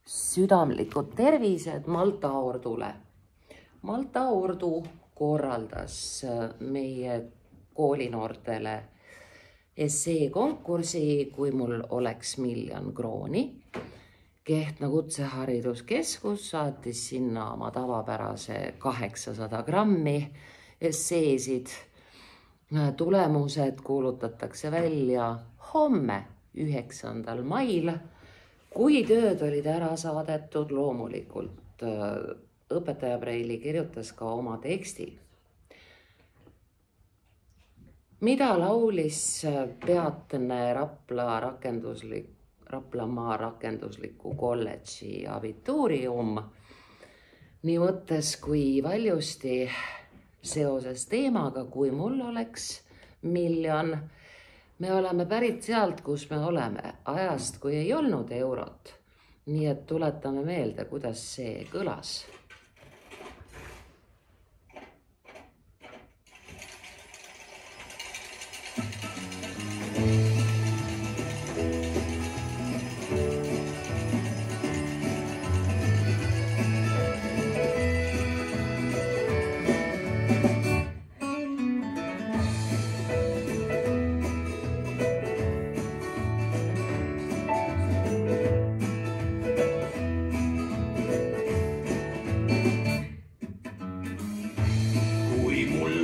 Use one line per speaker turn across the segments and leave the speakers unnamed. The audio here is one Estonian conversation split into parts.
Südamlikud tervised Malta Ordule. Malta Ordu korraldas meie koolinoortele esseekonkursi Kui mul oleks 1 000 000 krooni. Kehtna Kutsehariduskeskus saatis sinna oma tavapärase 800 grammi esseesid. Tulemused kuulutatakse välja homme, 9. mail. Kui tööd olid ära saadetud, loomulikult õpetaja Preili kirjutas ka oma teksti. Mida laulis peatne Raplamaa rakendusliku kolledži abituurium, nii mõttes kui valjusti seoses teemaga, kui mul oleks 1 000 000. Me oleme pärit sealt, kus me oleme, ajast, kui ei olnud eurot. Nii et tuletame meelde, kuidas see kõlas.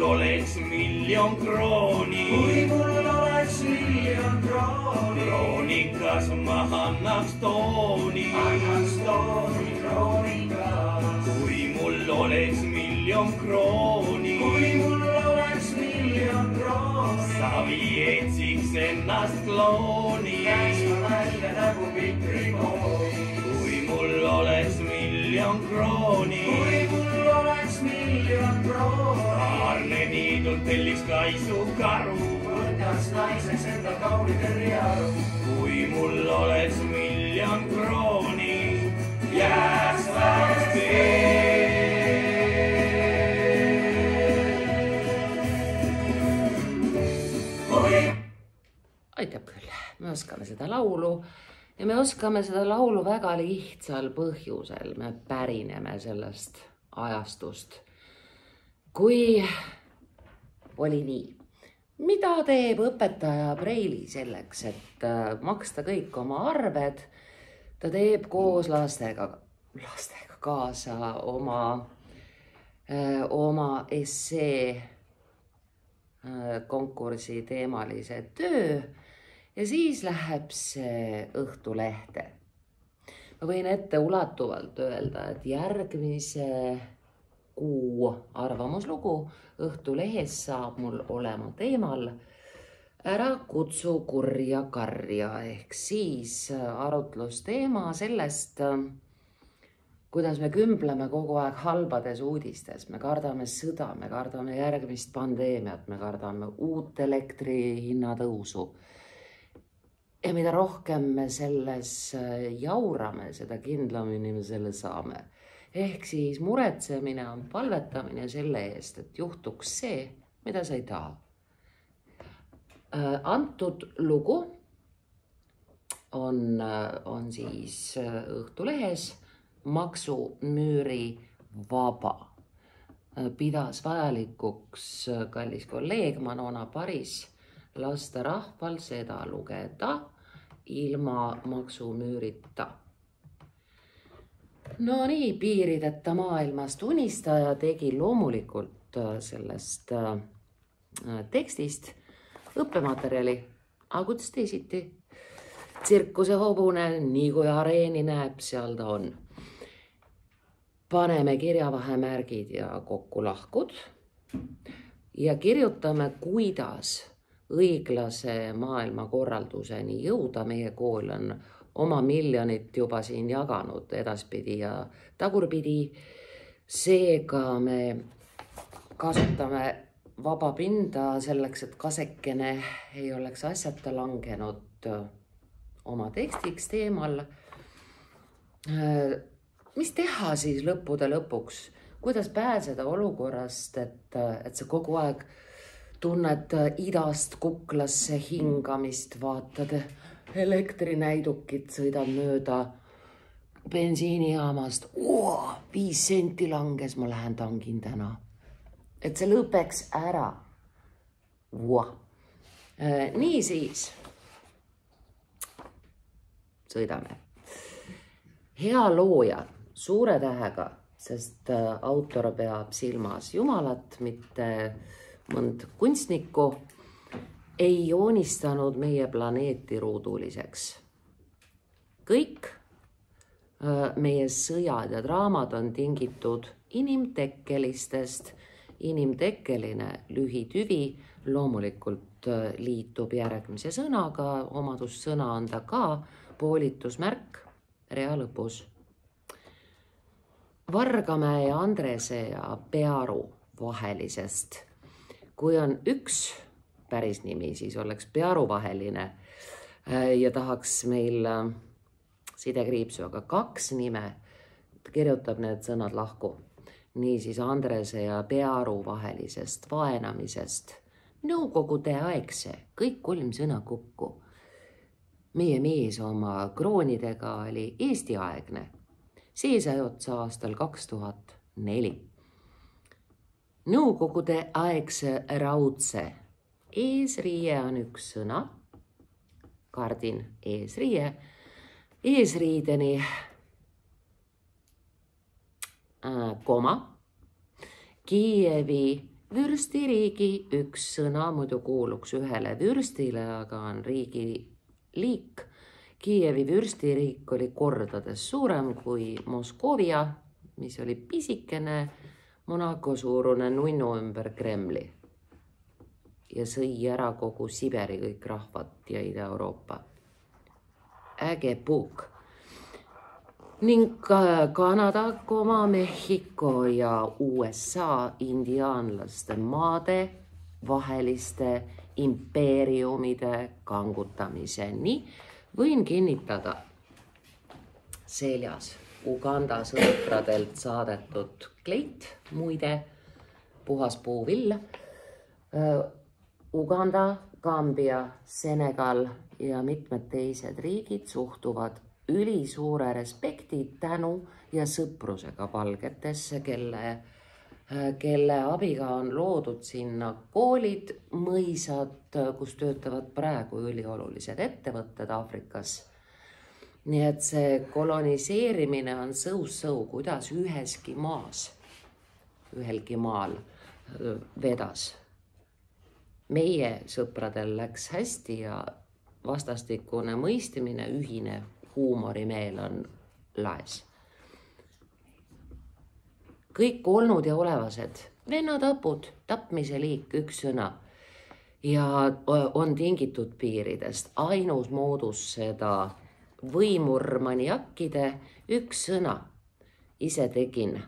Oleks 1 000 000 krooni. Kui mul oleks 1 000 000 krooni. Kroonikas ma annaks tooni. Annaks tooni kroonikas. Kui mul oleks 1 000 000 krooni. Kui mul oleks 1 000 000 krooni. Sa vietsiks ennast klooni. Käis ma välja nagu pikrikooni. Kui mul oleks 1 000 000 krooni. Kui mul oleks 1 000 000 krooni. Arne Niidult tellis Kaisu karu. Võtaks naiseks enda kaunide riaru. Kui mul oleks 1 000 000 krooni, jääks väheks veel.
Aitab küll, me oskame seda laulu ja me oskame seda laulu väga lihtsal põhjusel. Me pärineme sellest ajastust. Kui oli nii, mida teeb õpetaja Preili selleks, et maksta kõik oma arved? Ta teeb koos lastega kaasa oma essee konkursi teemalise töö ja siis läheb see Õhtulehte. Ma võin ette ulatuvalt öelda, et järgmise kuu arvamuslugu Õhtulehes saab mul olema teemal Ära kutsu kurja karja ehk siis arutlusteema sellest, kuidas me kümbleme kogu aeg halbades uudistes. Me kardame sõda, me kardame järgmist pandeemiat, me kardame uut elektri hinna tõusu. Ja mida rohkem me selles jaurame, seda kindlamini me selle saame. Ehk siis muretsemine on palvetamine selle eest, et juhtuks see, mida sa ei taha. Antud lugu on siis Õhtulehes maksumüüri vaba. Pidas vajalikuks kallis kolleeg Manona Paris lasta rahval seda lugeda ilma maksumüürita. No nii, piirideta maailmast unistaja tegi loomulikult sellest tekstist õppematerjali, aga kuidas teisiti? Tsirkuse hobune, nii kui areeni näeb, seal ta on. Paneme kirjavahemärgid ja kokkulahkud ja kirjutame, kuidas õiglase maailmakorralduseni jõuda. Meie kool on oma 1 000 000 juba siin jaganud edaspidi ja tagurpidi. Seega me kasutame vaba pinda selleks, et kasekene ei oleks asjata langenud oma tekstiks teemal. Mis teha siis lõppude lõpuks? Kuidas pääseda olukorrast, et sa kogu aeg tunned idast kuklasse hingamist, vaatad elektrinäidukit, sõidad mööda bensiinijaamast. 5 senti langes, ma lähen tangin täna. Et see lõpeks ära. Niisiis. Sõidame. Hea looja, suure tähega, sest autor peab silmas Jumalat, mitte mõnd kunstnikku, ei joonistanud meie planeeti ruuduliseks. Kõik meie sõjad ja draamad on tingitud inimtekkelistest. Inimtekkeline lühitüvi loomulikult liitub järgmise sõnaga, omadussõna on ta ka, poolitusmärk rea lõpus. Vargamäe ja Andrese ja Pearu vahelisest. Kui on üks päris nimi, siis oleks Pearu vaheline ja tahaks meil sidekriipsu, aga 2 nime kirjutab need sõnad lahku. Niisiis Andrese ja Pearu vahelisest vaenamisest. Nõukogude aegse, kõik 3 sõna kokku. Meie mees oma kroonidega oli Eesti-aegne. See sai otsa aastal 2004. Nõukogude aegse raudse. Eesriie on üks sõna. Kardin eesriie. Eesriideni koma. Kiievi vürstiriigi üks sõna, muidu kuuluks ühele vürstile, aga on riigi liik. Kiievi vürstiriik oli kordades suurem kui Moskovia, mis oli pisikene Monaco suurune nunnu ümber Kremli ja sõi ära kogu Siberi kõik rahvad ja Ida-Euroopa. Äge puuk. Ning Kanada, Mehhiko ja USA indiaanlaste maade vaheliste impeeriumide kangutamiseni võin kinnitada seljas Uganda sõpradelt saadetud kleit, muide puhas puuvill. Uganda, Gambia, Senegal ja mitmed teised riigid suhtuvad ülisuure respekti, tänu ja sõprusega valgetesse, kelle abiga on loodud sinna koolid, mõisad, kus töötavad praegu üliolulised ettevõtted Aafrikas. Nii et see koloniseerimine on sõu, kuidas ühelgi maal vedas. Meie sõpradel läks hästi ja vastastikune mõistimine, ühine huumorimeel on laes. Kõik olnud ja olevased, vennatapud, tapmise liik, üks sõna. Ja on tingitud piiridest. Ainus moodus seda võimurmaniakkide üks sõna. Ise tegin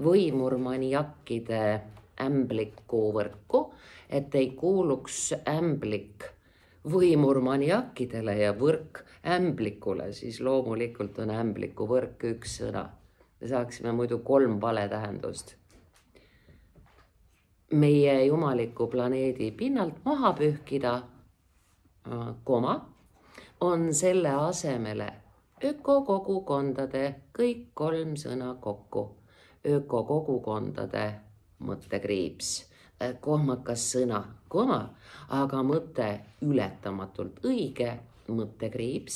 võimurmaniakkide ämbliku võrku, et ei kuuluks ämblik võimurmaniakkidele ja võrk ämblikule, siis loomulikult on ämbliku võrk üks sõna. Me saaksime muidu 3 valetähendust. Meie jumaliku planeedi pinnalt maha pühkida, koma, on selle asemele ökokogukondade kõik 3 sõna kokku. Ökokogukondade mõttekriips. Kohmakas sõna, koma, aga mõte ületamatult õige, mõttekriips,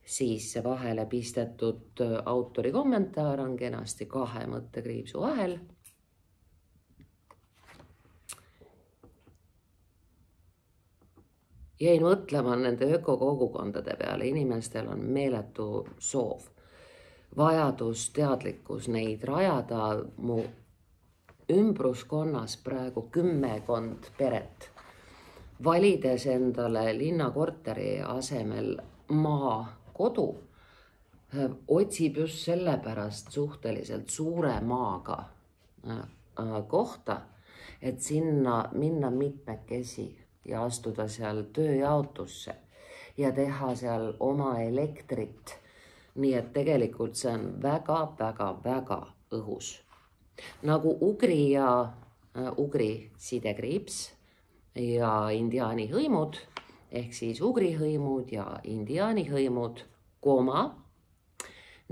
siis see vahele pistetud autori kommentaar on kenasti 2 mõttekriipsu vahel. Jäin mõtlema nende ökokogukondade peale, inimestel on meeletu soov, vajadus, teadlikkus neid rajada. Mu ümbruskonnas praegu 10 peret, valides endale linnakorteri asemel maakodu, otsib just sellepärast suhteliselt suure maaga kohta, et sinna minna mitmekesi ja astuda seal tööjaotusse ja teha seal oma elektrit. Nii et tegelikult see on väga õhus. Nagu ugri ja ugri sidekriips ja indiaani hõimud, ehk siis ugri hõimud ja indiaani hõimud, koma,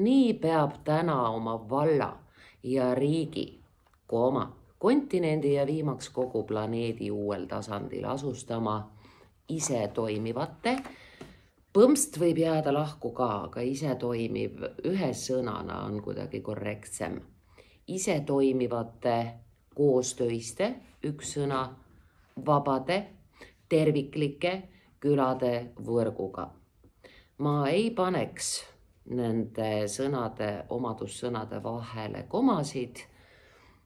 Nii peab täna oma valla ja riigi, kontinendi ja viimaks kogu planeedi uuel tasandil asustama ise toimivate. Põmst võib jääda lahku ka, aga ise toimiv ühe sõnana on kuidagi korrektsem. Ise toimivate koostöiste, üks sõna, vabade, terviklike külade võrguga. Ma ei paneks nende sõnade, omadussõnade vahele komasid,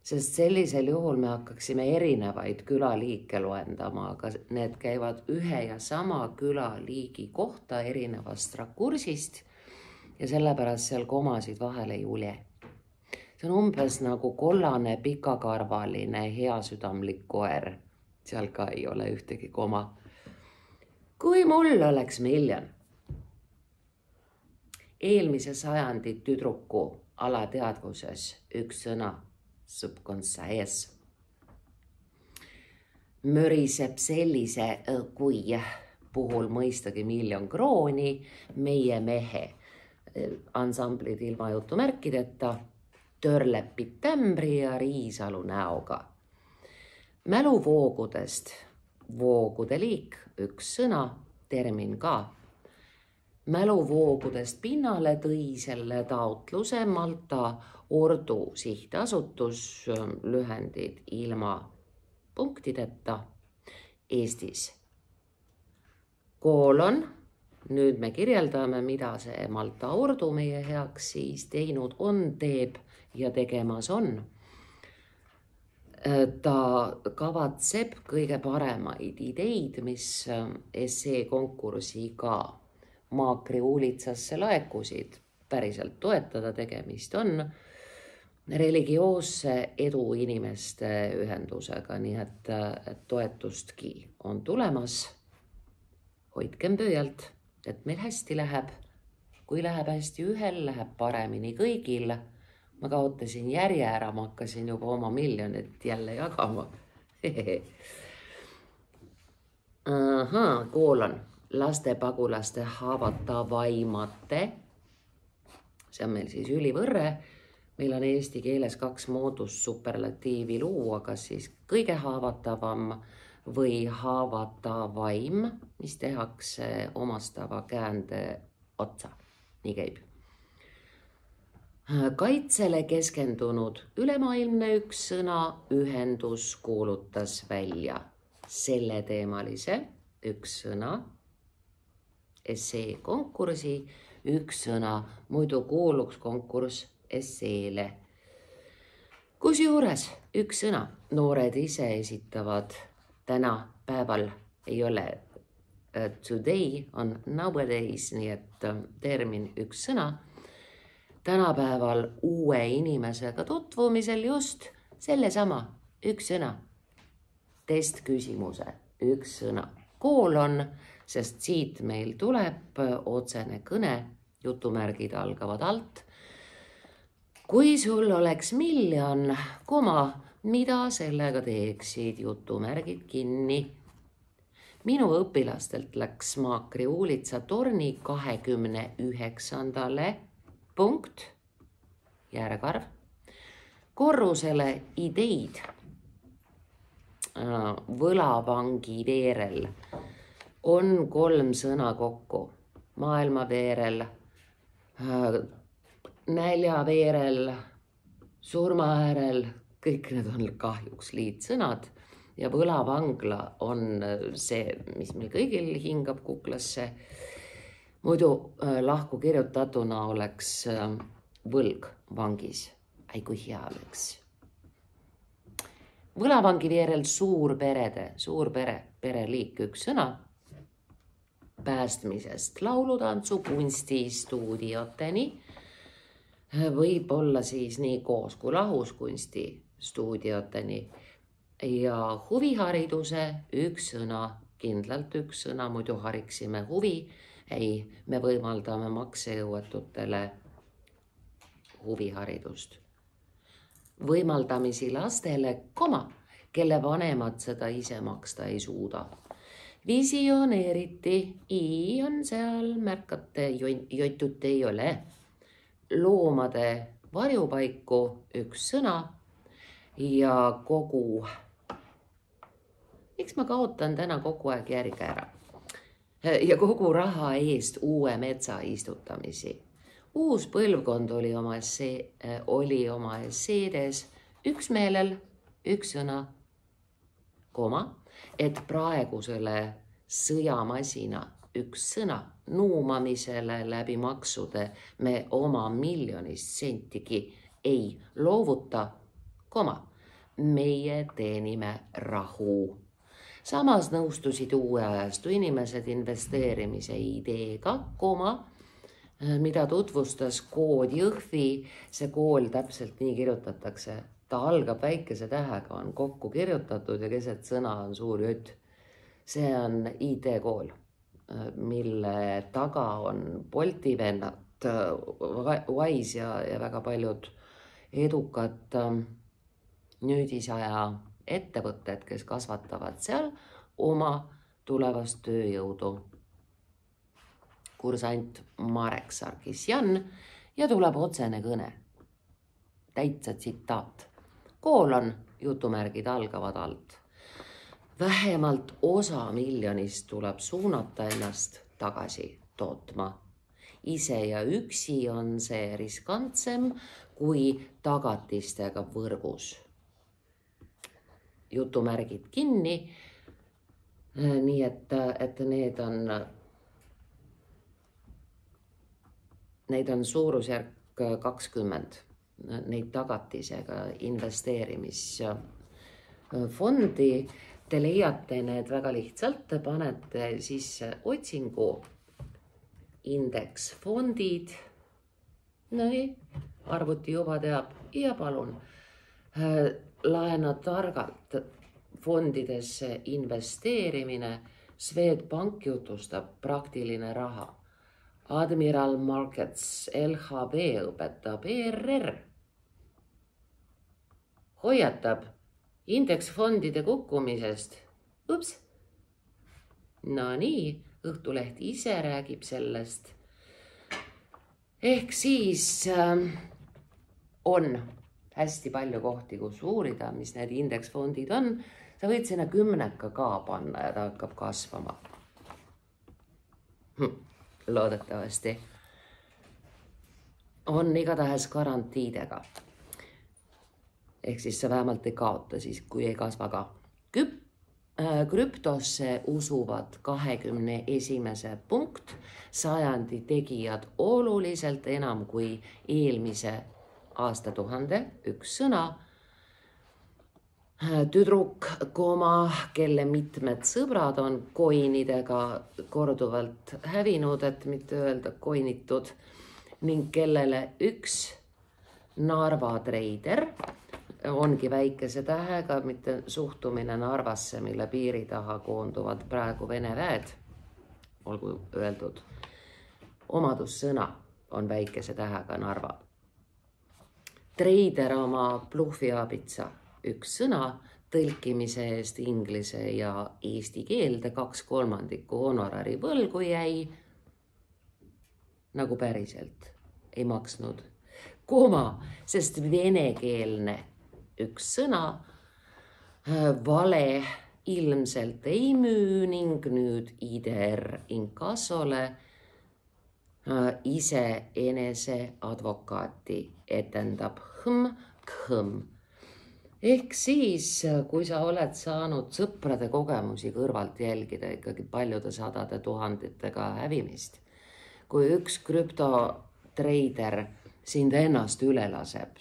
sest sellisel juhul me hakkaksime erinevaid külaliike loendama, aga need käivad ühe ja sama külaliigi kohta erinevast rakursist ja sellepärast seal komasid vahele ei ule. See on umbes nagu kollane, pikakarvaline, heasüdamlik koer. Seal ka ei ole ühtegi koma. Kui mul oleks miljon. Eelmise sajandi tüdruku alateadvuses üks sõna subconscious. Möriseb sellise kui puhul mõistagi 1 000 000 krooni meie mehe ansamblid ilma jutumärkideta törleb Pitämbri ja Riisalu näoga. Mäluvoogudest, voogude liik, üks sõna, termin ka. Mäluvoogudest pinnale tõi selle taotluse Malta Ordu sihtasutus, lühendid ilma punktideta, Eestis. Koolon, nüüd me kirjeldame, mida see Malta Ordu meie heaks siis teinud on, teeb ja tegemas on. Ta kavatseb kõige paremaid ideid, mis essee konkursiga Maakri uulitsasse laekusid, päriselt toetada, tegemist on religioosse edu inimeste ühendusega, nii et toetustki on tulemas. Hoidkem pöialt, et meil hästi läheb. Kui läheb hästi ühel, läheb paremini kõigil. Ma kaotasin järje ära, ma hakkasin juba oma miljonit jälle jagama. Koolon. Lastepagulaste haavatavaimate, see on meil siis ülivõrre, meil on eesti keeles 2 moodust superlatiivi luua, kas siis kõige haavatavam või haavatavaim, mis tehakse omastava käände otsa, nii käib. Kaitsele keskendunud ülemaailmne üks sõna ühendus kuulutas välja selle teemalise üks sõna, essee konkursi, üks sõna, muidu kuuluks konkurss esseele. Kusjuures üks sõna, noored ise esitavad täna päeval, ei ole today, on nowadays, nii et termin üks sõna. Tänapäeval uue inimesega tutvumisel just sellesama üks sõna. Testküsimuse üks sõna. Koolon, sest siit meil tuleb otsene kõne, jutumärgid algavad alt. Kui sul oleks 1 000 000, mida sellega teeksid, jutumärgid kinni. Minu õpilastelt läks Maakri uulitsa torni 29. punkt, järgarv, korrusele ideid. Võlavangi veerel on 3 sõna kokku. Maailma veerel, nälja veerel, surma äärel, kõik need on kahjuks liitsõnad ja võlavangla on see, mis meil kõigil hingab kuklasse. Muidu lahku kirjutatuna oleks võlg vangis. Ai, kui hea oleks. Võlavangi veerel pereliik üks sõna, päästmisest laulutantsu kunstistuudioteni, võib olla siis nii koos kui lahus kunstistuudioteni ja huvihariduse üks sõna, kindlalt üks sõna, muidu hariksime huvi, ei, me võimaldame maksejõuetutele huviharidust. Võimaldamisi lastele, kelle vanemad seda ise maksta ei suuda. Visioneeriti, I on seal, märkate, jotut ei ole. loomade varjupaiku üks sõna ja kogu... Miks ma kaotan täna kogu aeg järge ära? Ja kogu raha eest uue metsa istutamisi. Uus põlvkond oli oma esseedes üksmeelel üks sõna, et praegusele sõjamasina üks sõna nuumamisele läbi maksude me oma miljonist sentigi ei loovuta, meie teenime rahu. Samas nõustusid uue ajastu inimesed investeerimise ideega, mida tutvustas kood Jõhvi. See kool täpselt nii kirjutatakse. Ta algab väikese tähega, on kokku kirjutatud ja keset sõna on suur jutt. See on IT-kool, mille taga on Bolti vennad, Wise ja väga paljud edukad nüüdisaja ettevõtted, kes kasvatavad seal oma tulevast tööjõudu. Kursant Marek Sarkisjan ja tuleb otsene kõne. Täitsa tsitaat. Kool on, jutumärgid algavad alt. Vähemalt osa miljonist tuleb suunata ennast tagasi tootma. Ise ja üksi on see riskantsem kui tagatistega võrgus. Jutumärgid kinni, nii et need on suurusjärk 20 neid tagatisega investeerimisfondi. Te leiate need väga lihtsalt, te panete sisse otsingu indeksfondid. Arvuti juba teab ja palun laena targalt fondidesse investeerimine. Swedbank jutustab praktiline raha. Admiral Markets LHV õpetab ERR. Hoiatab indeksfondide kukkumisest. Ups. No nii, Õhtuleht ise räägib sellest. Ehk siis on hästi palju kohti, kus uurida, mis need indeksfondid on. Sa võid sinna 10 ka panna ja ta hakkab kasvama. Loodetavasti. On igatahes garantiidega. Ehk siis sa vähemalt ei kaota siis, kui ei kasva ka. Krüptosse usuvad 21. punkt. Sajandi tegijad oluliselt enam kui eelmise aastatuhande üks sõna. Tüdruk, kelle mitmed sõbrad on koinidega korduvalt hävinud, et mitte öelda koinitud, ning kellele üks Narva treider ongi väikese tähega, mitte suhtumine Narvasse, mille piiri taha koonduvad praegu Vene väed, olgu öeldud. Omadussõna on väikese tähega Narva. Treider oma blufiabitsa üks sõna tõlkimise eest inglise ja eesti keelde 2/3 honorari võlgu jäi, nagu päriselt ei maksnud. Sest venekeelne üks sõna vale ilmselt ei müü ning nüüd IDR inkassole iseenese advokaati etendab khm. Ehk siis, kui sa oled saanud sõprade kogemusi kõrvalt jälgida ikkagi paljude sadade tuhandetega hävimist, kui üks krüptotreider sind ennast üle laseb,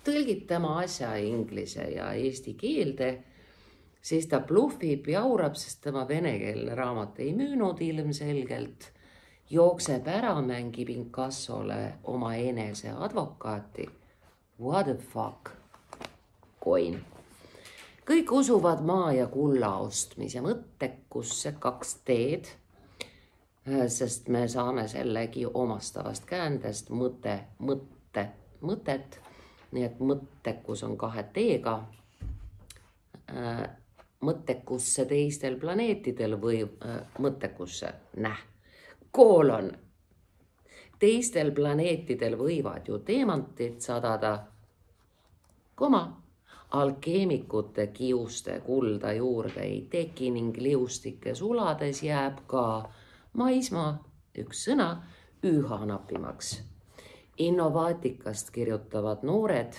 tõlgid tema asja inglise ja eesti keelde, siis ta bluffib, jaurab, sest tema venekeelne raamat ei müünud ilmselgelt, jookseb ära, mängib inkassole oma enese advokaati. What the fuck? Coin. Kõik usuvad maa ja kulla ostmise mõttekusse 2 teed, sest me saame sellegi omastavast käändest mõtet, nii et mõttekus on 2 teega, mõttekusse teistel planeetidel või mõttekusse . Teistel planeetidel võivad ju teemantid sadada, alkeemikute kiuste kulda juurde ei teki ning liustike sulades jääb ka maismaa, üks sõna, üha napimaks. Innovaatikast kirjutavad noored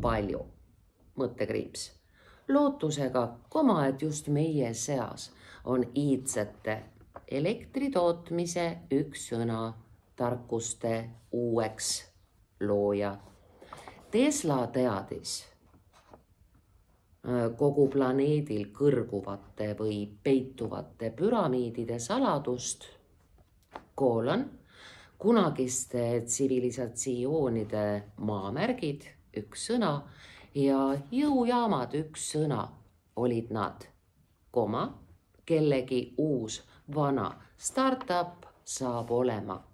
palju, mõttekriips, lootusega, et just meie seas on iidsete elektri tootmise üks sõna, tarkuste uueks looja. Tesla teadis kogu planeedil kõrguvate või peituvate püramiidide saladust, kunagiste tsivilisatsioonide maamärgid, üks sõna, ja jõujaamad, üks sõna, olid nad, kellegi uus vana startup saab olema.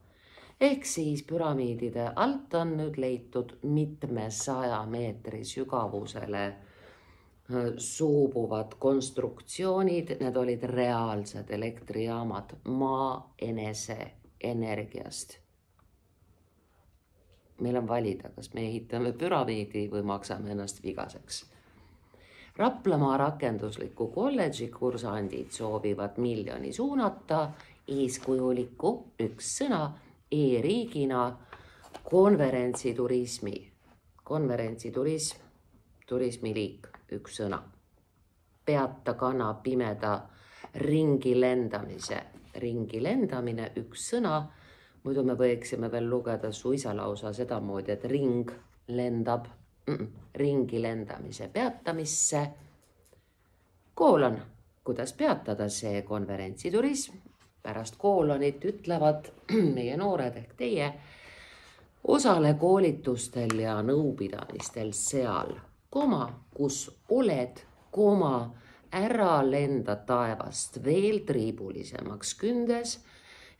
Ehk siis püramiidide alt on nüüd leitud mitmesaja meetri sügavusele suubuvad konstruktsioonid, need olid reaalsed elektrijaamad maa enese energiast. Meil on valida, kas me ehitame püramiidi või maksame ennast vigaseks. Raplamaa rakendusliku kolledži kursandid soovivad 1 miljoni suunata eeskujuliku, üks sõna, e-riigina konverentsiturismi. Konverentsiturism, turismiliik, üks sõna. Peata kana pimeda ringi lendamise. Ringi lendamine, üks sõna. Muidu me võiksime veel lugeda suisalausa sedamoodi, et ring lendab. Ringi lendamise peatamisse. Kuidas peatada see konverentsiturism? Pärast koolonit ütlevad meie noored ehk teie, osale koolitustel ja nõupidamistel seal, kus oled, ära lenda taevast veel triibulisemaks kündes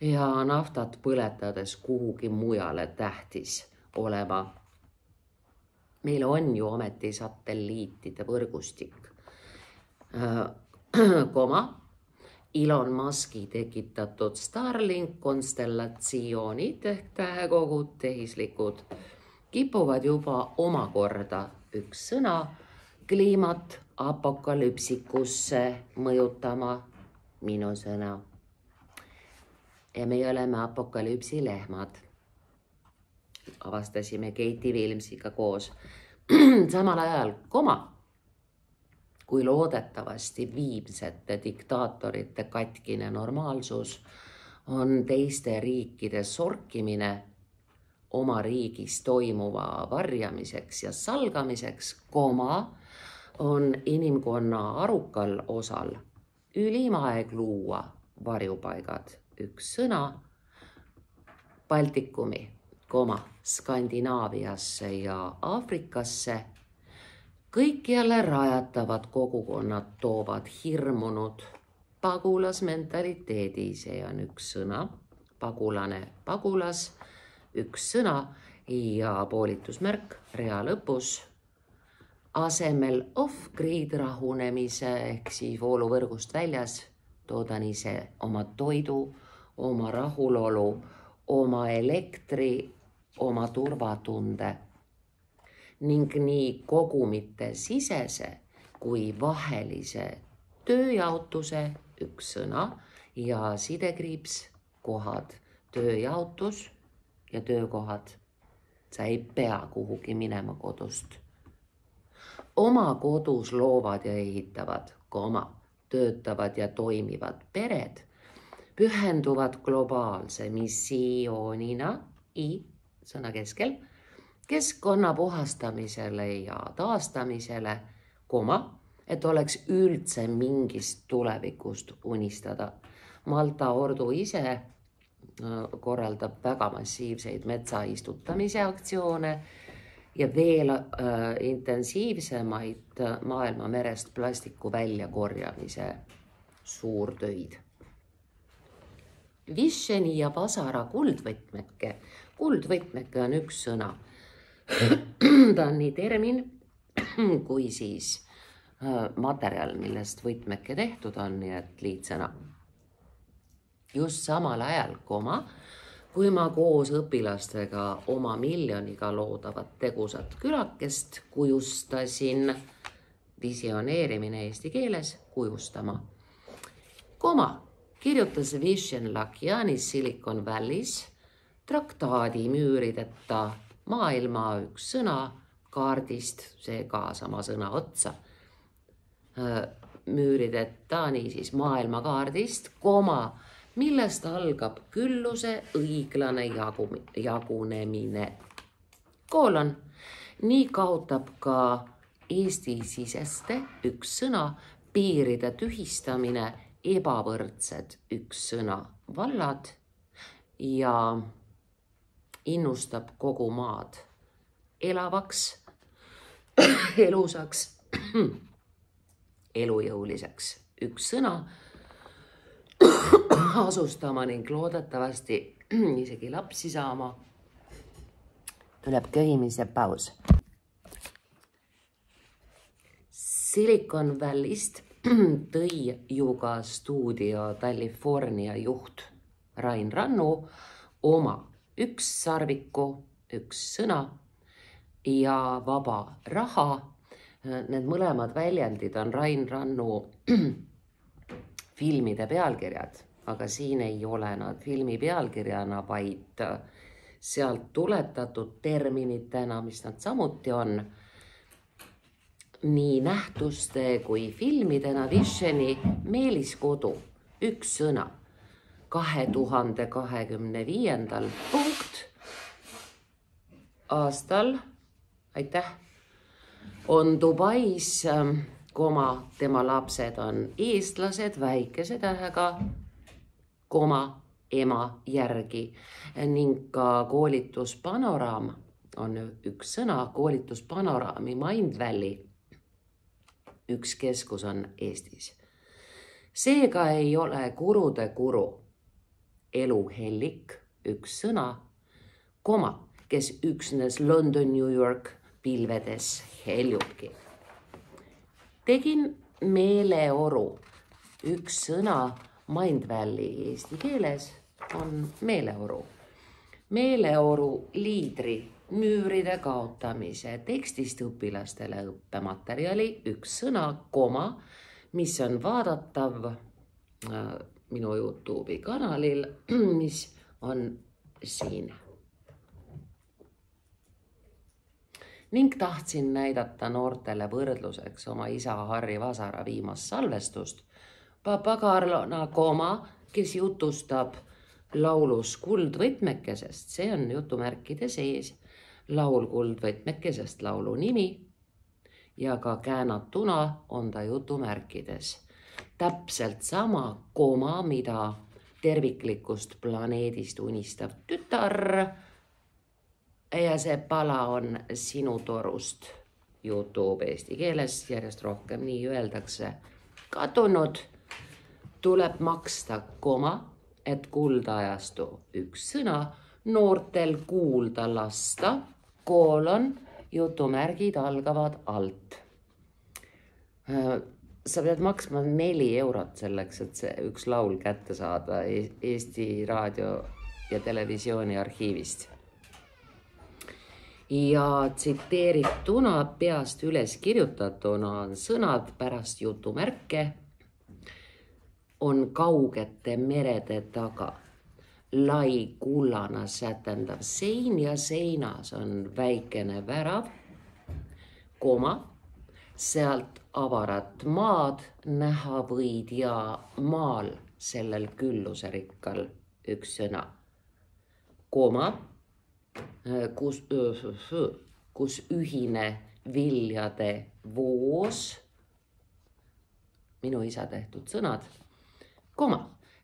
ja naftat põletades kuhugi mujale tähtis olema. Meil on ju ometi satelliitide võrgustik. Elon Muski tekitatud Starlink konstellatsioonid ehk tähekogud, tehislikud, kipuvad juba omakorda, üks sõna, kliimat apokalüpsikusse mõjutama, minu sõna. Ja me oleme apokalüpsi lehmad. Avastasime Katie Wilmsiga koos. Samal ajal, kui loodetavasti viimsete diktaatorite katkine normaalsus on teiste riikide sorkimine oma riigis toimuva varjamiseks ja salgamiseks, on inimkonna arukal osal ülim aeg luua varjupaigad, üks sõna, Baltikumi, Skandinaaviasse ja Aafrikasse. Kõik jälle rajatavad kogukonnad toovad hirmunud pagulasmentaliteedi, see on üks sõna, pagulane, pagulas, üks sõna ja poolitusmärk rea lõpus. Asemel off-grid rahunemise ehk siis vooluvõrgust väljas toodan ise oma toidu, oma rahulolu, oma elektri, oma turvatunde ning nii kogumite sisese kui vahelise tööjaotuse, üks sõna, ja sidekriips, kohad, tööjaotus ja töökohad. Sa ei pea kuhugi minema kodust. Oma kodus loovad ja ehitavad, töötavad ja toimivad pered, pühenduvad globaalse missioonina, sõna keskel, keskkonna puhastamisele ja taastamisele, et oleks üldse mingist tulevikust unistada. Malta ordu ise korraldab väga massiivseid metsa istutamise aktsioone ja veel intensiivsemaid maailma merest plastiku väljakorjamise suurtöid. Visheni ja Pasara kuldvõtmeke. Kuldvõtmeke on üks sõna. Ta on nii termin kui siis materjal, millest võtmeke tehtud on, nii et liitsõna. Just samal ajal, kui ma koos õpilastega oma miljoniga loodavat tegusat külakest kujustasin, visioneerimine eesti keeles, kujustama. Kirjutas Vishen Lakhiani Silicon Valley's traktaadi müürideta maailma üks sõna kaardist, see ka sama sõna otsa, müürideta niisiis maailmakaardist, millest algab külluse õiglane jagunemine. Nii kaotab ka Eesti-siseste üks sõna piiride tühistamine, ebavõrdsed üks sõna vallad ja innustab kogu maad elavaks, elusaks, elujõuliseks üks sõna asustama ning loodetavasti isegi lapsi saama. Tuleb köhimise paus. Silicon Valley'st tõi ju ka stuudio California juht Rain Rannu oma üks sarviku, üks sõna ja vaba raha. Need mõlemad väljendid on Rain Rannu filmide pealkirjad, aga siin ei ole nad filmi pealkirjana, vaid sealt tuletatud terminitena, mis nad samuti on. Nii nähtuste kui filmidena Visheni Meeliskodu, üks sõna, 2025. aastal, on Dubais, tema lapsed on eestlased väikese tähega, ema järgi ning ka koolituspanoraam on üks sõna, koolituspanoraami Mindvalley. Üks keskus on Eestis. Seega ei ole kurude kuru, eluhellik, üks sõna, kes üksnes London, New York pilvedes heljubki. Tegin meeleoru, üks sõna Mindvalley eesti keeles on meeleoru. Meeleoru liidri müüride kaotamise tekstist õpilastele õppematerjali, üks sõna, mis on vaadatav minu YouTube'i kanalil, mis on siin. Ning tahtsin näidata noortele võrdluseks oma isa Harri Vasara viimast salvestust. Papa Carlona, kes jutustab laulus Kuldvõtmekesest, see on jutumärkide sees, laul Kuldvõtmekesest laulu nimi ja ka käänatuna on ta jutumärkides. Täpselt sama mida terviklikust planeedist unistav tütar ja see pala on Sinu torust YouTube eesti keeles, järjest rohkem nii öeldakse, kadunud, tuleb maksta et kuldajastu üks sõna, noortel kuulda lasta, jutumärgid algavad alt. Sa pead maksma 4 eurot selleks, et see üks laul kätte saada Eesti raadio ja televisiooni arhiivist. Ja tsiteerituna peast üles kirjutatuna on sõnad pärast jutumärke, on kaugete merede taga. Lai kullana sätendav sein ja seinas on väikene värav, sealt avarat maad näha võid ja maal sellel külluserikkal üks sõna, kus ühine viljade voos, minu isa tehtud sõnad,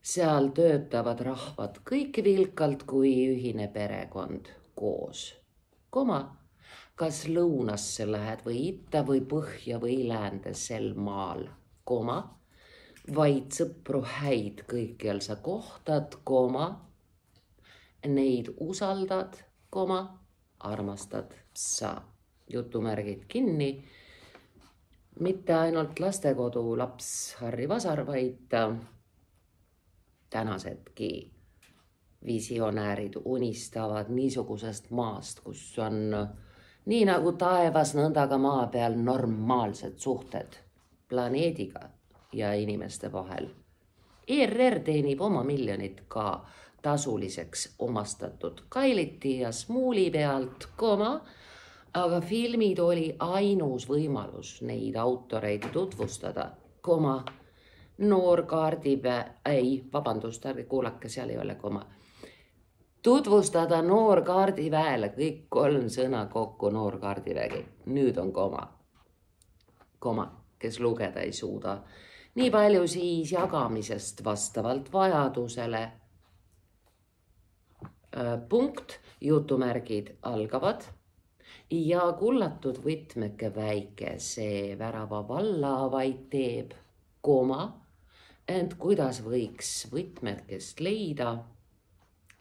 seal töötavad rahvad kõik vilkalt kui ühine perekond koos. Kas lõunasse lähed või itta või põhja või läände sel maal, vaid sõpru häid kõikjal sa kohtad, neid usaldad, armastad sa. Jutumärgid kinni. Mitte ainult lastekodu laps Harri Vasar, vaid tänasedki visionäärid unistavad niisugusest maast, kus on nii nagu taevas, nõnda ka maa peal normaalsed suhted planeediga ja inimeste vahel. ERR teenib oma miljonit ka tasuliseks omastatud Kailiti ja Smuuli pealt, aga filmid oli ainus võimalus neid autoreid tutvustada, noor kaardipäe, ärge kuulake, seal ei ole koma. Tutvustada noor kaardiväele, kõik 3 sõna kokku noor kaardivägi. Nüüd on koma, kes lugeda ei suuda. Nii palju siis jagamisest vastavalt vajadusele. Punkt, jutumärgid algavad ja kullatud võtmeke väike see värava valla vaid teeb, ent kuidas võiks võtmekest leida,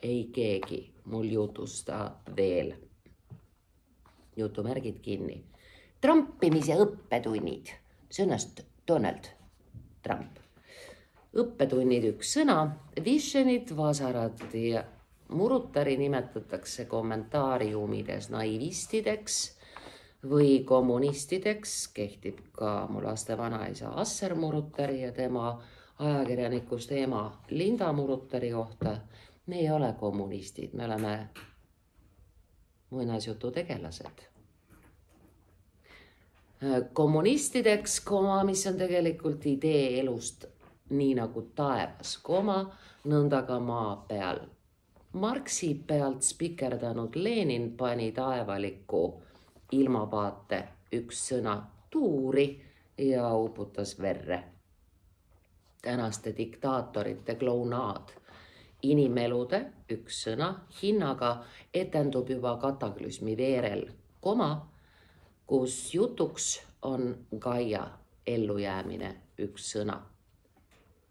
ei keegi mul jutusta veel. Jutumärgid kinni. Trumpimise õppetunnid. Sõnast Donald Trump. Õppetunnid 1 sõna. Visionit, vasarat ja murutari nimetatakse kommentaariumides naivistideks või kommunistideks. Kehtib ka mu laste vanaisa Asser Murutari ja tema ajakirjanikust ema Linda Murutari kohta. Me ei ole kommunistid, me oleme muinasjutu tegelased. Kommunistideks, mis on tegelikult idee elust nii nagu taevas, nõnda ka maa peal. Marxi pealt spikerdanud Lenin pani taevalikku ilmavaate 1 sõna tuuri ja uputas verre. Tänaste diktaatorite klounaad. Inimelude 1 sõna hinnaga etendub juba kataklüsmi veerel, kus jutuks on Gaia ellujäämine 1 sõna.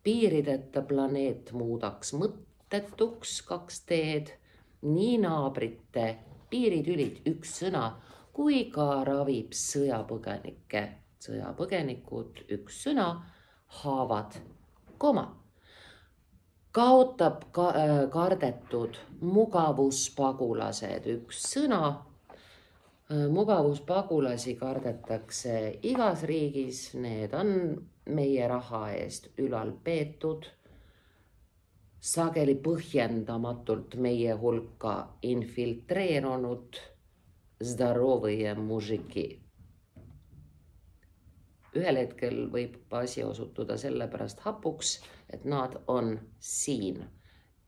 Piirideta planeet muudaks mõttetuks 2 teed, nii naabrite piiritülid 1 sõna, kui ka ravib sõjapõgenikke. Sõjapõgenikud 1 sõna, haavad, kaotab kardetud mugavuspagulased 1 sõna. Mugavuspagulasi kardetakse igas riigis, need on meie raha eest ülal peetud, sageli põhjendamatult meie hulka infiltreerunud zdarovõje mužiki. Ühel hetkel võib asi osutuda sellepärast hapuks, et nad on siin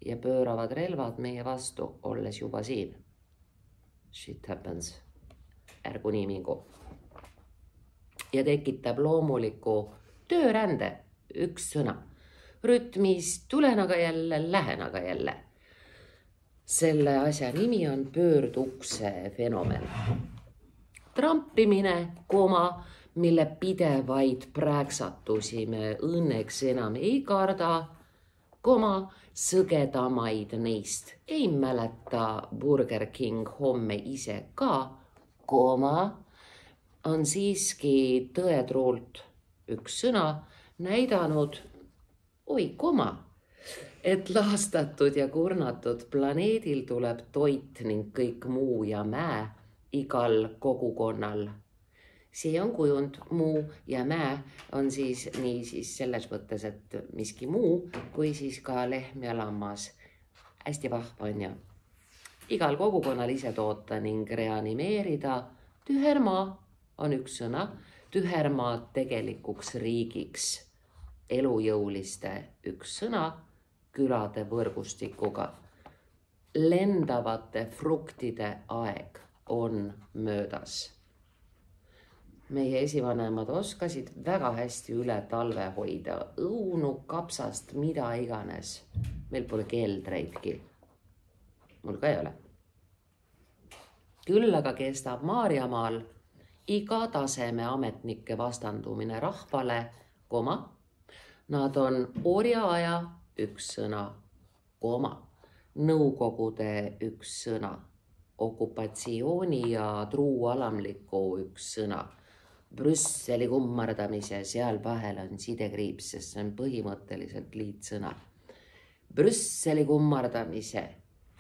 ja pööravad relvad meie vastu, olles juba siin. Shit happens. Ärgu nii mingu. Ja tekitab loomuliku töörände 1 sõna. Rütmis tulen aga jälle, lähen aga jälle. Selle asja nimi on pöördukse fenomen. Trampimine, mille pidevaid prääksatusi me õnneks enam ei karda, sõgedamaid neist ei mäleta Burger King homme ise ka, on siiski tõetruult 1 sõna näidanud, et laastatud ja kurnatud planeedil tuleb toit ning kõik muu ja mäe igal kogukonnal. See on kujund, muu ja mäe on siis nii siis selles mõttes, et miski muu, kui siis ka lehm ja lammas. Hästi vahva on ju. Igal kogukonnal ise toota ning reanimeerida. Tühermaa on 1 sõna, tühermaa tegelikuks riigiks. Elujõuliste 1 sõna, külade võrgustikuga. Lendavate fruktide aeg on möödas. Meie esivanemad oskasid väga hästi üle talve hoida, õunu, kapsast, mida iganes. Meil pole keldreidki. Mul ka ei ole. Küll aga kestab Maarjamaal iga taseme ametnike vastandumine rahvale, nad on orjaaja 1 sõna, nõukogude 1 sõna, okupatsiooni ja truualamliku 1 sõna. Brüsseli kummardamise seal vahel on sidekriips, sest see on põhimõtteliselt liitsõna. Brüsseli kummardamise,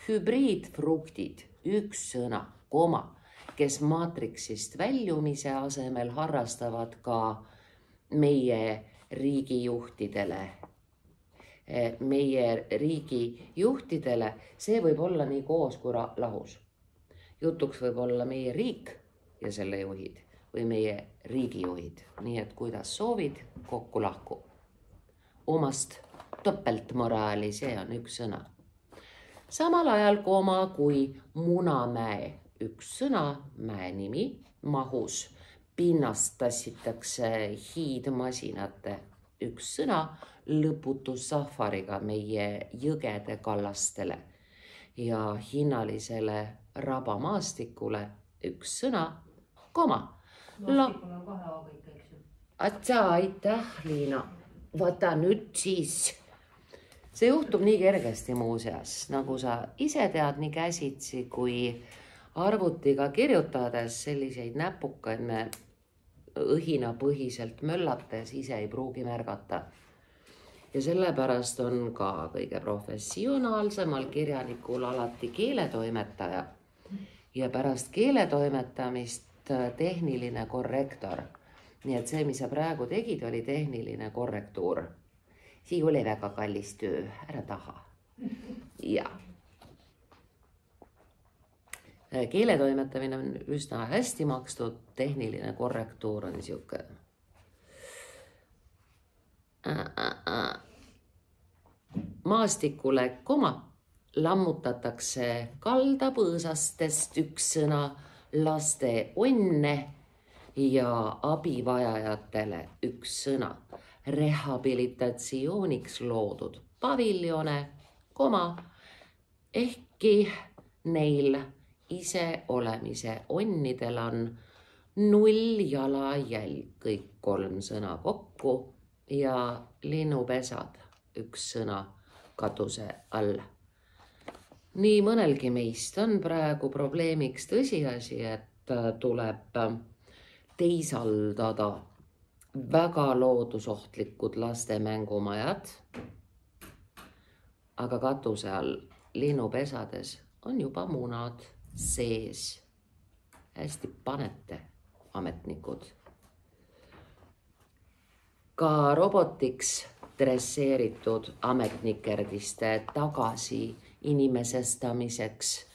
hübriidfruktid, üks sõna, koma, kes maatriksist väljumise asemel harrastavad ka meie riigijuhtidele. See võib olla nii koos kui lahus. Jutuks võib olla meie riik ja selle juhid või meie riigijuhid. Nii et kuidas soovid, kokku lahku. Omast topeltmoraali, see on üks sõna. Samal ajal koma kui Munamäe, üks sõna, mäe nimi, mahus. Pinnast tassitakse hiidmasinate, üks sõna, lõputu safariga meie jõgede kallastele ja hinnalisele rabamaastikule üks sõna, koma.
Maastikul on kahe A-kõik, eks ju.
Atsa, aitäh, Liina. Vaata nüüd siis. See juhtub nii kergesti muuseas, nagu sa ise tead nii käsitsi, kui arvutiga kirjutades selliseid näpukaid me õhinapõhiselt möllates ise ei pruugi märgata. Ja sellepärast on ka kõige professionaalsemal kirjanikul alati keeletoimetaja ja pärast keeletoimetamist tehniline korrektor. Nii et see, mis sa praegu tegid, oli tehniline korrektuur. See oli väga kallis töö, ära taha. Ja. Keeletoimetamine on üsna hästi makstud, tehniline korrektuur on siuke. Maastikule koma lammutatakse kaldapõõsastest üks sõna laste onne ja abivajajatele üks sõna rehabilitatsiooniks loodud paviljone, koma, ehkki neil iseolemise onnidel on 0 jalajälg, kõik 3 sõna kokku ja linnupesad, üks sõna katuse all. Nii mõnelgi meist on praegu probleemiks tõsiasi, et tuleb teisaldada väga loodusohtlikud laste mängumajad, aga katuse all linnupesades on juba munad sees. Hästi panete, ametnikud. Ka robotiks dresseeritud ametnikerdiste tagasi inimesestamiseks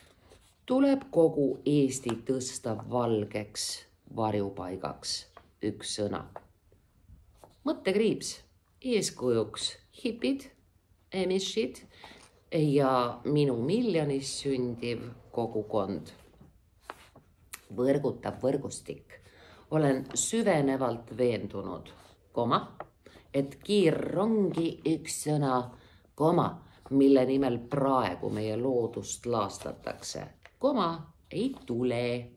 tuleb kogu Eesti tõsta valgeks varjupaigaks, üks sõna. Mõttekriips, eeskujuks hipid, emishid ja minu miljonis sündiv kogukond. Võrgutav võrgustik. Olen süvenevalt veendunud, koma, et kiirrongi üks sõna, koma, mille nimel praegu meie loodust laastatakse, koma, ei tule.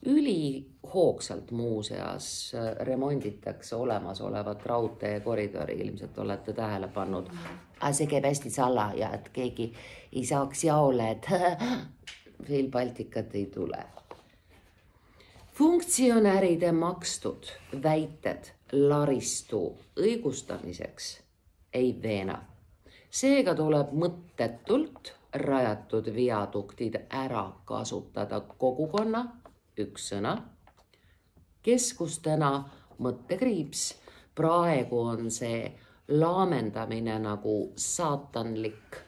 Ülihoogsalt muuseas remonditakse olemasolevat raudteekoridori, ilmselt olete tähele pannud. Aga see käib hästi salaja, et keegi ei saaks jaole, et Rail Balticut ei tule. Funktsionäride makstud väited laristu õigustamiseks ei veena. Seega tuleb mõttetult rajatud viaduktid ära kasutada kogukonna, üks sõna, keskustena mõttekriips. Praegu on see laamendamine nagu saatanlik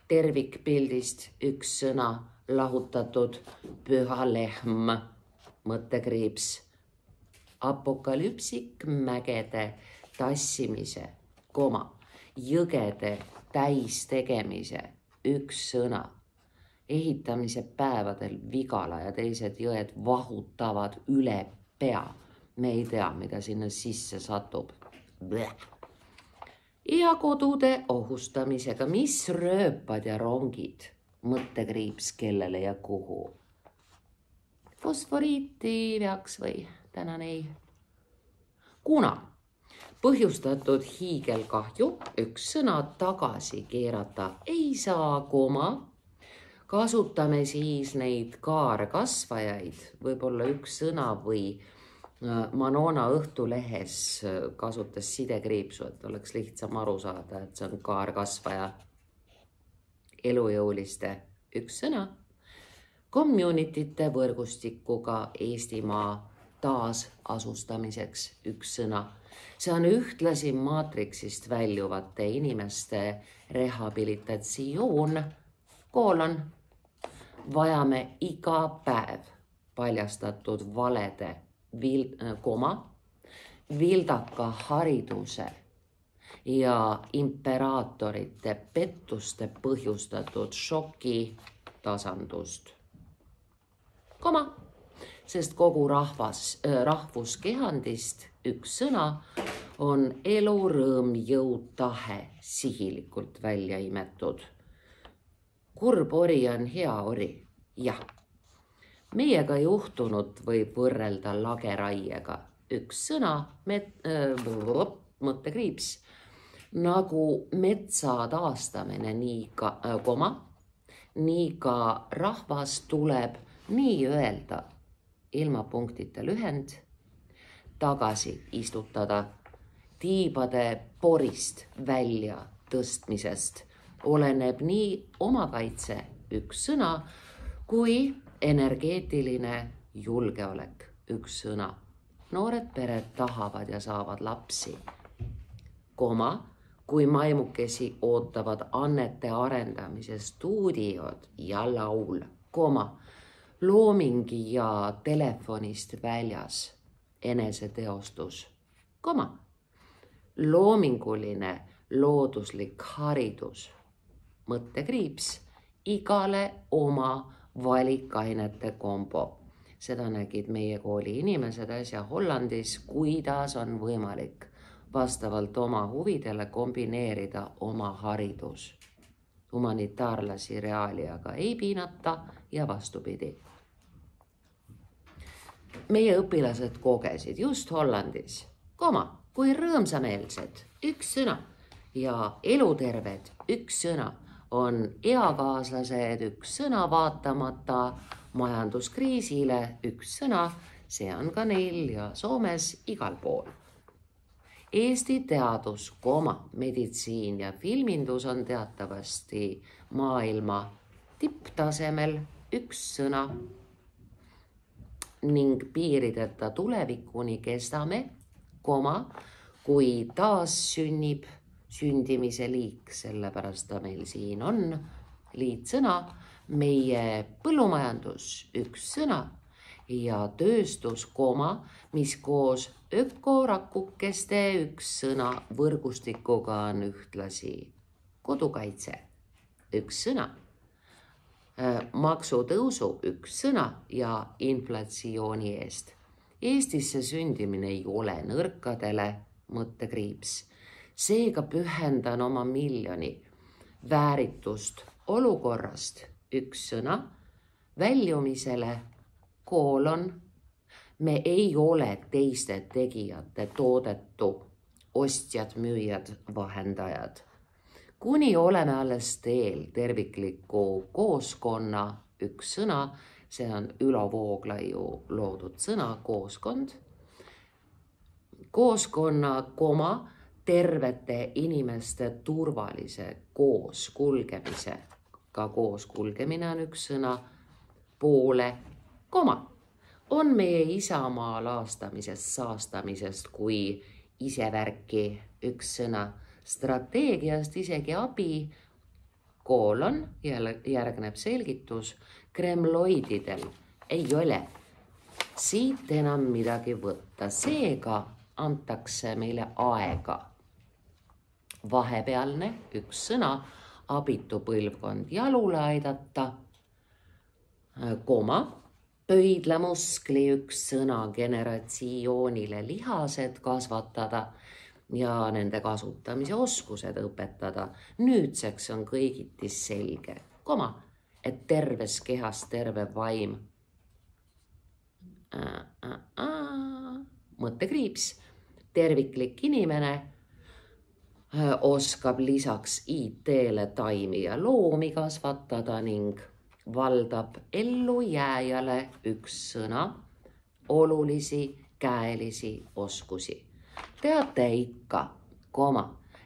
tervikpildist üks sõna lahutatud püha lehm, mõttekriips. Apokalüpsik mägede tassimise, koma, jõgede täis tegemise, üks sõna. Ehitamise päevadel Vigala ja teised jõed vahutavad üle pea. Me ei tea, mida sinna sisse satub. Bleh. Ja kodude ohustamisega, mis rööpad ja rongid, mõttekriips kellele ja kuhu. Fosforiiti peaks või tänan ei. Kuna põhjustatud hiigelkahju üks sõna tagasi keerata ei saa, koma, kasutame siis neid kaarkasvajaid, võib-olla üks sõna või Manona Õhtulehes kasutas sidekriipsu, et oleks lihtsam aru saada, et see on kaarkasvaja. Elujõuliste üks sõna. Community'te võrgustikuga Eestimaa taasasustamiseks üks sõna. See on ühtlasi maatriksist väljuvate inimeste rehabilitatsioon, koolon. Vajame iga päev paljastatud valede vildaka hariduse ja imperaatorite pettuste põhjustatud šoki tasandust. Sest kogu rahvuskehandist üks sõna on elu, rõõm, jõud, tahe sihilikult välja imetud. Kurb ori on hea ori, jah. Meiega juhtunut võib võrrelda lageraiega. Üks sõna, mõttekriips, nagu metsa taastamine, nii ka rahvas tuleb nii öelda ilma punktita lühend, tagasi istutada, tiibade porist välja tõstmisest oleneb nii omakaitse üks sõna kui energeetiline julgeolek üks sõna. Noored pered tahavad ja saavad lapsi. Kui maimukesi ootavad annete arendamise stuudiod ja laul. Loomingi ja telefonist väljas eneseteostus. Loominguline looduslik haridus. Mõttekriips igale oma valikainete kombo. Seda nägid meie kooli inimesed äsja Hollandis, kuidas on võimalik vastavalt oma huvidele kombineerida oma haridus. Humanitaarlasi reaaliaga ei piinata ja vastupidi. Meie õpilased kogesid just Hollandis, kui rõõmsameelsed üks sõna ja eluterved üks sõna on eakaaslased üks sõna vaatamata majanduskriisile üks sõna, see on ka neil ja Soomes igal pool. Eesti teadus, meditsiin ja filmindus on teatavasti maailma tipptasemel üks sõna ning piirideta tulevikuni kestame, kui taas sünnib sündimise liik, sellepärast ta meil siin on liitsõna, meie põllumajandus üks sõna ja tööstus, mis koos ökorakukeste üks sõna võrgustikuga on ühtlasi kodukaitse üks sõna, maksutõusu üks sõna ja inflatsiooni eest. Eestisse sündimine ei ole nõrkadele mõttekriips. Seega pühendan oma miljoni vääritust olukorrast üks sõna väljumisele me ei ole teiste tegijate toodetu ostjad, müüjad, vahendajad. Kuni oleme alles teel tervikliku kooskonna üks sõna, see on Ülo Vooglaiu loodud sõna kooskond. Kooskonna, tervete inimeste turvalise kooskulgemise, ka kooskulgemine on üks sõna, poole, on meie isamaa laastamisest, saastamisest kui isevärki üks sõna, strateegiast isegi abi, järgneb selgitus, kremloididel ei ole siit enam midagi võtta, seega antakse meile aega. Vahepealne üks sõna, abitu põlvkond jalule aidata, pöidlamuskli üks sõna generatsioonile lihased kasvatada ja nende kasutamise oskused õpetada. Nüüdseks on kõigiti selge, et terves kehas terve vaim. Mõttekriips, terviklik inimene oskab lisaks IT-le taimi ja loomi kasvatada ning valdab ellujääjale üks sõna, olulisi käelisi oskusi. Teate ikka,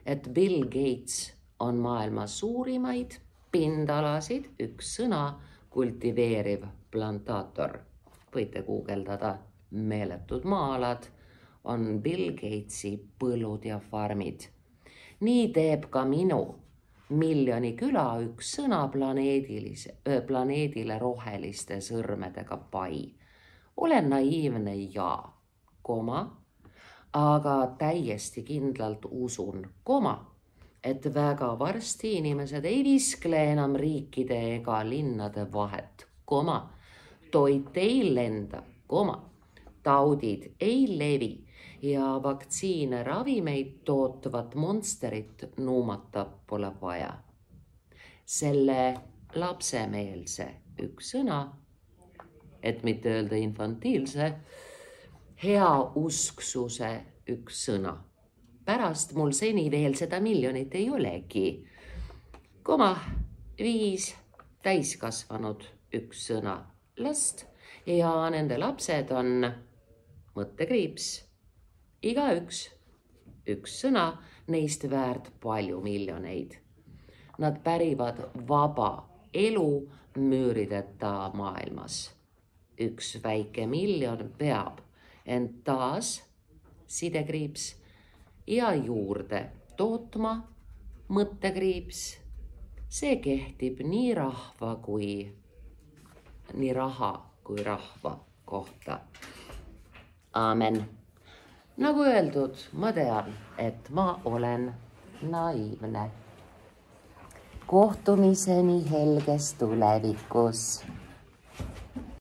et Bill Gates on maailma suurimaid pindalasid, üks sõna, kultiveeriv plantaator. Võite guugeldada, meeletud maa-alad on Bill Gatesi põllud ja farmid. Nii teeb ka minu miljoni küla üks sõna planeedile roheliste sõrmedega pai. Olen naiivne aga täiesti kindlalt usun, et väga varsti inimesed ei viskle enam riikide ega linnade vahet, toit ei lenda, taudid ei levi ja vaktsiine ravimeid tootvat monsterit nuumata pole vaja. Selle lapsemeelse üks sõna, et mitte öelda infantiilse, heausksuse üks sõna. Pärast mul seni veel seda miljonit ei olegi. 5 täiskasvanud üks sõna last ja nende lapsed on mõttekriips. Igaüks üks sõna, neist väärt palju miljoneid. Nad pärivad vaba elu müürideta maailmas. Üks väike miljon peab end taas sidekriips ja juurde tootma mõttekriips. See kehtib nii raha kui rahva kohta. Aamen. Nagu öeldud, ma tean, et ma olen naiivne. Kohtumiseni helges tulevikus.